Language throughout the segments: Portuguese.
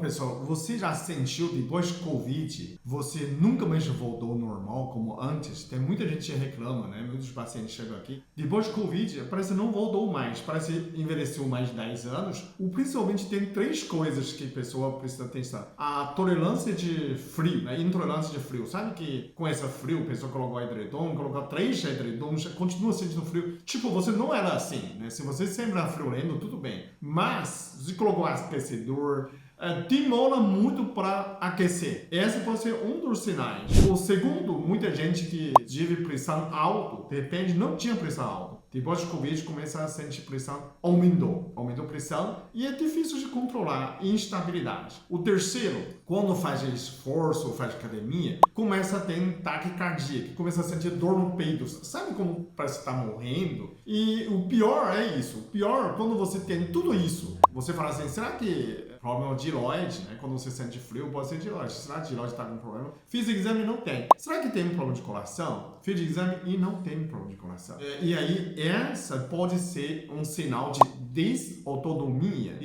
pessoal, você já sentiu depois do Covid, você nunca mais voltou ao normal como antes? Tem muita gente que reclama, né? Muitos pacientes chegam aqui. Depois do Covid, parece que não voltou mais. Parece que envelheceu mais de 10 anos. Principalmente tem três coisas que a pessoa precisa atenção. A tolerância de frio, né? Intolerância de frio. Sabe que com esse frio, a pessoa colocou edredom, colocou 3 edredons, continua sentindo frio. Tipo, você não era assim, né? Se você sempre era friolento, tudo bem. Mas, se colocou aquecedor, demora muito para aquecer. Esse pode ser um dos sinais. O segundo, muita gente que tive pressão alta, de repente não tinha pressão alta. Depois do Covid, começa a sentir pressão, aumentou a pressão e é difícil de controlar, instabilidade. O terceiro, quando faz esforço, faz academia, começa a ter taquicardia, começa a sentir dor no peito. Sabe como parece que está morrendo? E o pior é isso. O pior, quando você tem tudo isso, você fala assim, será que problema de tireoide, né? Quando você sente frio, pode ser tireoide. Será que a tireoide está com problema? Fiz exame e não tem. Será que tem um problema de coração? Fiz exame e não tem problema de coração. E aí, essa pode ser um sinal de desautonomia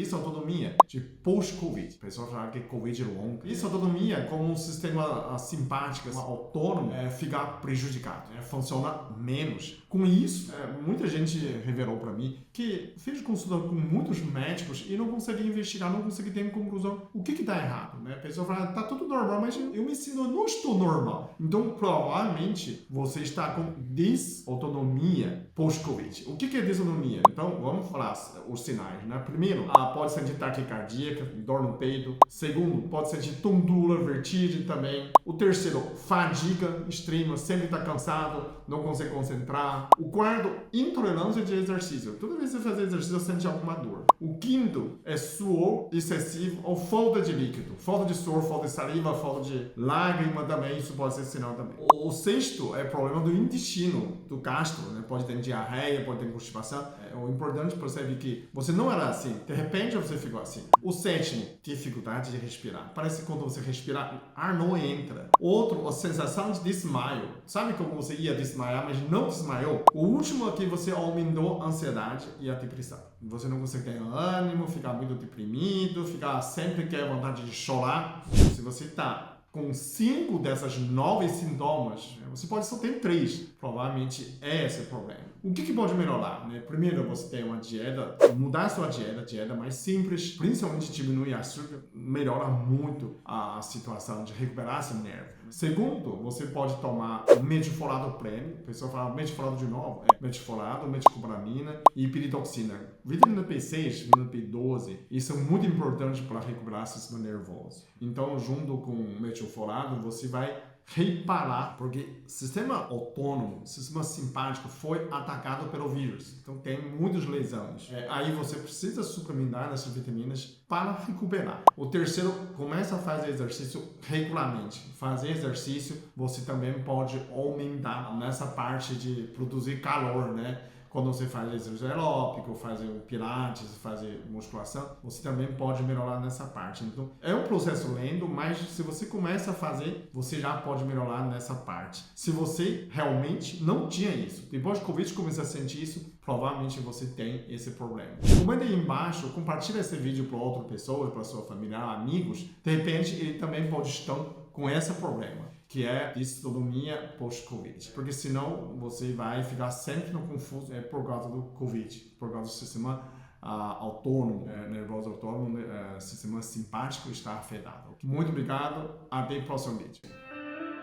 de pós-Covid. A pessoa fala que é Covid longa. Desautonomia, como um sistema simpático, autônomo, ficar prejudicado, funciona menos. Com isso, muita gente revelou para mim que fez consulta com muitos médicos e não consegue investigar, não consegue ter conclusão. O que está errado? Né? A pessoa fala, tá tudo normal, mas eu me sinto, eu não estou normal. Então, provavelmente, você está com desautonomia pós-Covid. O que é desautonomia? Então, vamos falar os sinais. Né? Primeiro, pode sentir taquicardia, dor no peito. Segundo, pode sentir tontura, vertigem também. O terceiro, fadiga extrema, sempre está cansado, não consegue concentrar. O quarto, intolerância de exercício. Toda vez que você fazer exercício, você sente alguma dor. O quinto é suor excessivo ou falta de líquido. Falta de suor, falta de saliva, falta de lágrima também, isso pode ser sinal também. O sexto é problema do intestino, do gastro, né? Pode ter diarreia, pode ter constipação. O importante é perceber que você não era assim, de repente você ficou assim. O sétimo, dificuldade de respirar. Parece que quando você respira, ar não entra. Outro, a sensação de desmaio. Sabe como você ia desmaiar, mas não desmaiou? O último aqui, você aumentou a ansiedade e a depressão. Você não consegue ter ânimo, ficar muito deprimido, ficar sempre quer vontade de chorar. Se você está com 5 dessas 9 sintomas, você pode só ter 3. Provavelmente é esse o problema. O que pode melhorar? Né? Primeiro, você tem uma dieta, mudar a sua dieta mais simples, principalmente diminuir a açúcar, melhora muito a situação de recuperar esse nervo. Segundo, você pode tomar metforado prêmio. A pessoa fala metforado de novo. Metforado, metoclopramina e piridoxina. Vitamina B6, vitamina B12, isso é muito importante para recuperar o sistema nervoso. Então, junto com o metforado, você vai reparar, porque o sistema autônomo, o sistema simpático foi atacado pelo vírus. Então tem muitas lesões. Aí você precisa suplementar essas vitaminas para recuperar. O terceiro, começa a fazer exercício regularmente. Fazer exercício, você também pode aumentar nessa parte de produzir calor, né? Quando você faz exercício aeróbico, faz pilates, faz musculação, você também pode melhorar nessa parte. Então, é um processo lento, mas se você começa a fazer, você já pode melhorar nessa parte. Se você realmente não tinha isso, depois do Covid começar a sentir isso, provavelmente você tem esse problema. Comenta aí embaixo, compartilha esse vídeo para outra pessoa, para sua família, amigos. De repente, ele também pode estar com esse problema, que é disautonomia pós-Covid. Porque senão você vai ficar sempre no confuso por causa do Covid, por causa do sistema autônomo, nervoso autônomo, sistema simpático está afetado. Muito obrigado, até o próximo vídeo.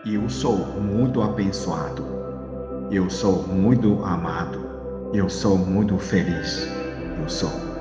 Eu sou muito abençoado, eu sou muito amado, eu sou muito feliz, eu sou.